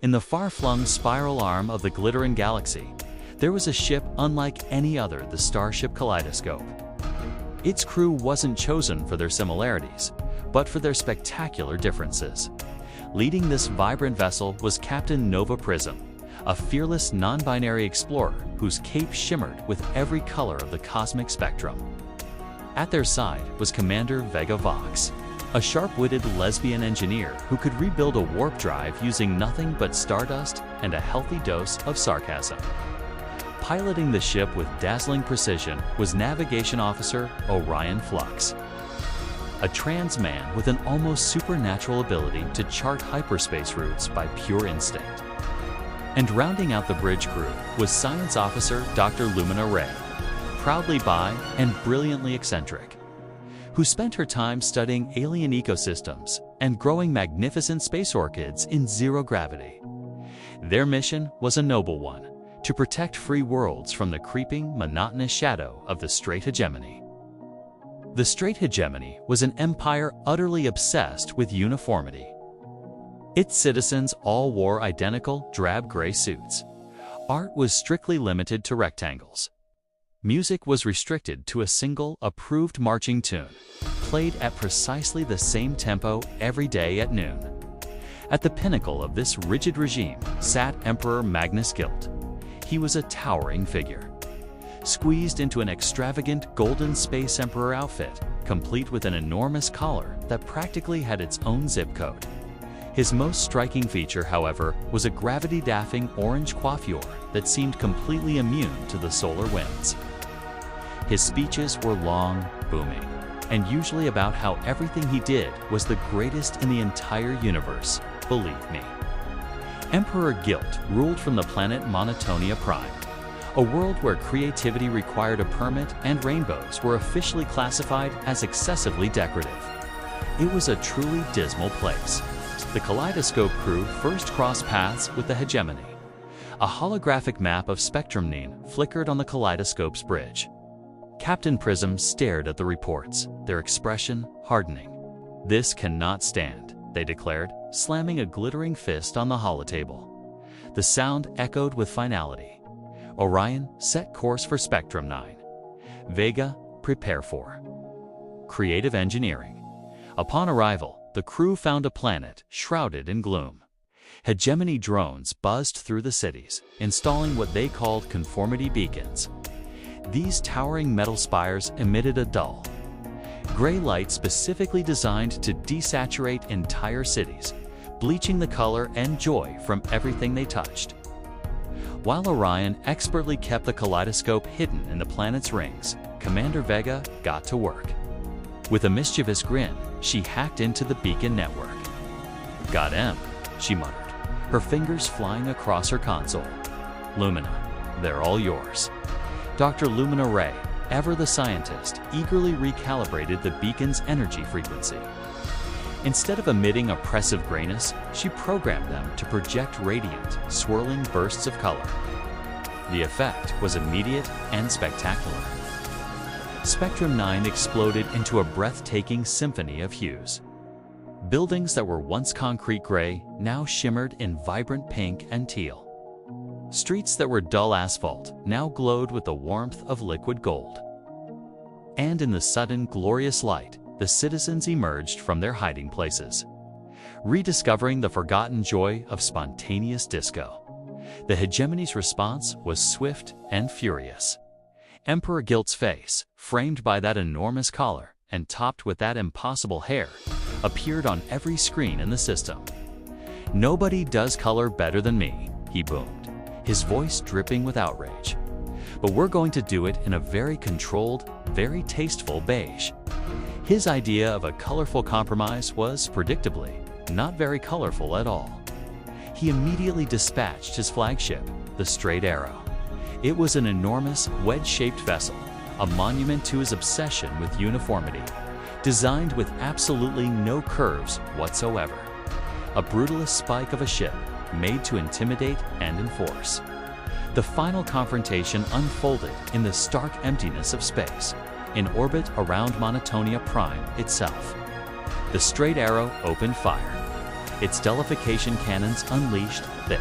In the far-flung spiral arm of the glittering galaxy, there was a ship unlike any other, the Starship Kaleidoscope. Its crew wasn't chosen for their similarities, but for their spectacular differences. Leading this vibrant vessel was Captain Nova Prism, a fearless non-binary explorer whose cape shimmered with every color of the cosmic spectrum. At their side was Commander Vega Vox, a sharp-witted lesbian engineer who could rebuild a warp drive using nothing but stardust and a healthy dose of sarcasm. Piloting the ship with dazzling precision was Navigation Officer Orion Flux, a trans man with an almost supernatural ability to chart hyperspace routes by pure instinct. And rounding out the bridge crew was Science Officer Dr. Lumina Ray, proudly bi and brilliantly eccentric, who spent her time studying alien ecosystems and growing magnificent space orchids in zero gravity. Their mission was a noble one: to protect free worlds from the creeping, monotonous shadow of the Straight Hegemony. The Straight Hegemony was an empire utterly obsessed with uniformity. Its citizens all wore identical drab gray suits. Art was strictly limited to rectangles. Music was restricted to a single approved marching tune, played at precisely the same tempo every day at noon. At the pinnacle of this rigid regime sat Emperor Magnus Gilt. He was a towering figure, squeezed into an extravagant golden space emperor outfit, complete with an enormous collar that practically had its own zip code. His most striking feature, however, was a gravity-daffing orange coiffure that seemed completely immune to the solar winds. His speeches were long, booming, and usually about how everything he did was the greatest in the entire universe, believe me. Emperor Gilt ruled from the planet Monotonia Prime, a world where creativity required a permit and rainbows were officially classified as excessively decorative. It was a truly dismal place. The Kaleidoscope crew first crossed paths with the Hegemony. A holographic map of Spectrumnine flickered on the Kaleidoscope's bridge. Captain Prism stared at the reports, their expression hardening. "This cannot stand," they declared, slamming a glittering fist on the holotable. The sound echoed with finality. Orion, set course for Spectrum 9. Vega, prepare for creative engineering. Upon arrival, the crew found a planet shrouded in gloom. Hegemony drones buzzed through the cities, installing what they called conformity beacons. These towering metal spires emitted a dull, gray light specifically designed to desaturate entire cities, bleaching the color and joy from everything they touched. While Orion expertly kept the Kaleidoscope hidden in the planet's rings, Commander Vega got to work. With a mischievous grin, she hacked into the beacon network. "Got M," she muttered, her fingers flying across her console. "Lumina, they're all yours." Dr. Lumina Ray, ever the scientist, eagerly recalibrated the beacon's energy frequency. Instead of emitting oppressive grayness, she programmed them to project radiant, swirling bursts of color. The effect was immediate and spectacular. Spectrum 9 exploded into a breathtaking symphony of hues. Buildings that were once concrete gray now shimmered in vibrant pink and teal. Streets that were dull asphalt now glowed with the warmth of liquid gold. And in the sudden glorious light, the citizens emerged from their hiding places, rediscovering the forgotten joy of spontaneous disco. The Hegemony's response was swift and furious. Emperor Gilt's face, framed by that enormous collar and topped with that impossible hair, appeared on every screen in the system. "Nobody does color better than me," he boomed, his voice dripping with outrage. "But we're going to do it in a very controlled, very tasteful beige." His idea of a colorful compromise was, predictably, not very colorful at all. He immediately dispatched his flagship, the Straight Arrow. It was an enormous, wedge-shaped vessel, a monument to his obsession with uniformity, designed with absolutely no curves whatsoever. A brutalist spike of a ship, made to intimidate and enforce. The final confrontation unfolded in the stark emptiness of space, in orbit around Monotonia Prime itself. The Straight Arrow opened fire. its stultification cannons unleashed thick,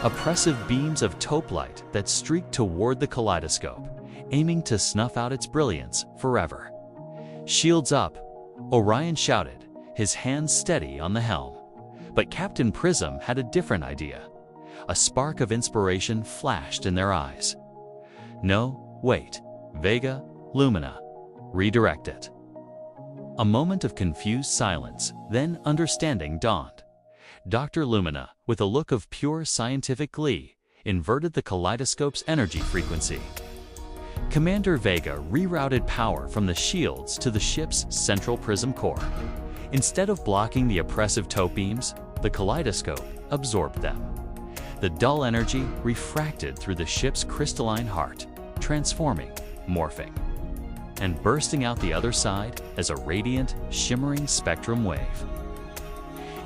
oppressive beams of taupe light that streaked toward the kaleidoscope, aiming to snuff out its brilliance forever. "Shields up!" Orion shouted, his hands steady on the helm. But Captain Prism had a different idea. A spark of inspiration flashed in their eyes. "No, wait. Vega, Lumina. Redirect it." A moment of confused silence, then understanding dawned. Dr. Lumina, with a look of pure scientific glee, inverted the kaleidoscope's energy frequency. Commander Vega rerouted power from the shields to the ship's central prism core. Instead of blocking the oppressive taupe beams, the kaleidoscope absorbed them. The dull energy refracted through the ship's crystalline heart, transforming, morphing, and bursting out the other side as a radiant, shimmering spectrum wave.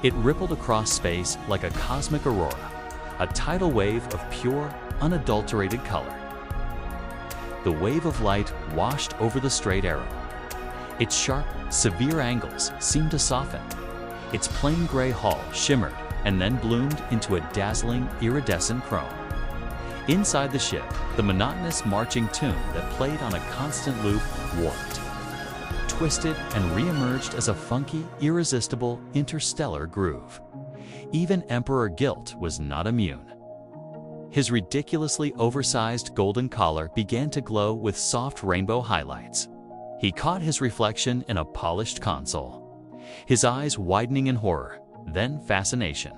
It rippled across space like a cosmic aurora, a tidal wave of pure, unadulterated color. The wave of light washed over the straight arrow. Its sharp, severe angles seemed to soften. Its plain gray hull shimmered and then bloomed into a dazzling, iridescent chrome. Inside the ship, the monotonous marching tune that played on a constant loop warped, twisted, and re-emerged as a funky, irresistible, interstellar groove. Even Emperor Guilt was not immune. His ridiculously oversized golden collar began to glow with soft rainbow highlights. He caught his reflection in a polished console, his eyes widening in horror, then fascination.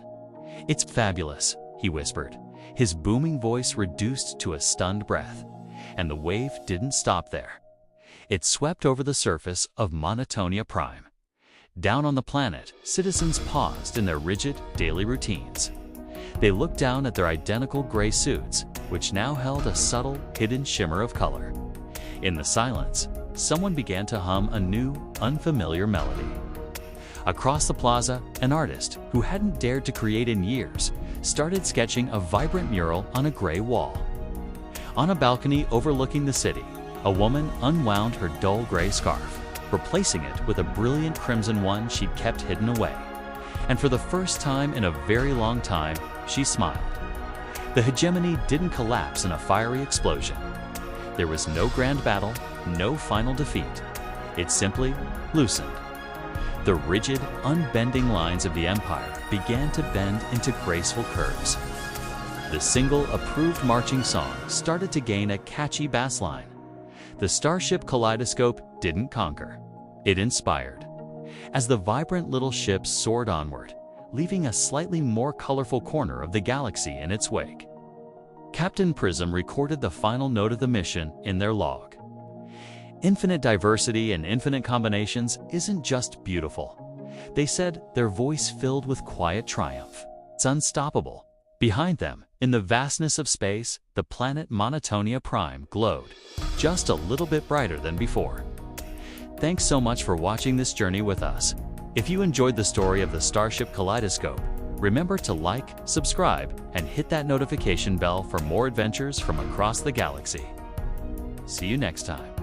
"It's fabulous," he whispered, his booming voice reduced to a stunned breath. And the wave didn't stop there. It swept over the surface of Monotonia Prime. Down on the planet, citizens paused in their rigid daily routines. They looked down at their identical gray suits, which now held a subtle, hidden shimmer of color. In the silence, someone began to hum a new, unfamiliar melody. Across the plaza, an artist, who hadn't dared to create in years, started sketching a vibrant mural on a gray wall. On a balcony overlooking the city, a woman unwound her dull gray scarf, replacing it with a brilliant crimson one she'd kept hidden away. And for the first time in a very long time, she smiled. The hegemony didn't collapse in a fiery explosion. There was no grand battle, no final defeat. It simply loosened. The rigid, unbending lines of the empire began to bend into graceful curves. The single approved marching song started to gain a catchy bass line. The starship kaleidoscope didn't conquer. It inspired. As the vibrant little ship soared onward, leaving a slightly more colorful corner of the galaxy in its wake, Captain Prism recorded the final note of the mission in their log. Infinite diversity and infinite combinations isn't just beautiful. They said, their voice filled with quiet triumph. It's unstoppable. Behind them, in the vastness of space, the planet Monotonia Prime glowed, just a little bit brighter than before. Thanks so much for watching this journey with us. If you enjoyed the story of the Starship Kaleidoscope, remember to like, subscribe, and hit that notification bell for more adventures from across the galaxy. See you next time.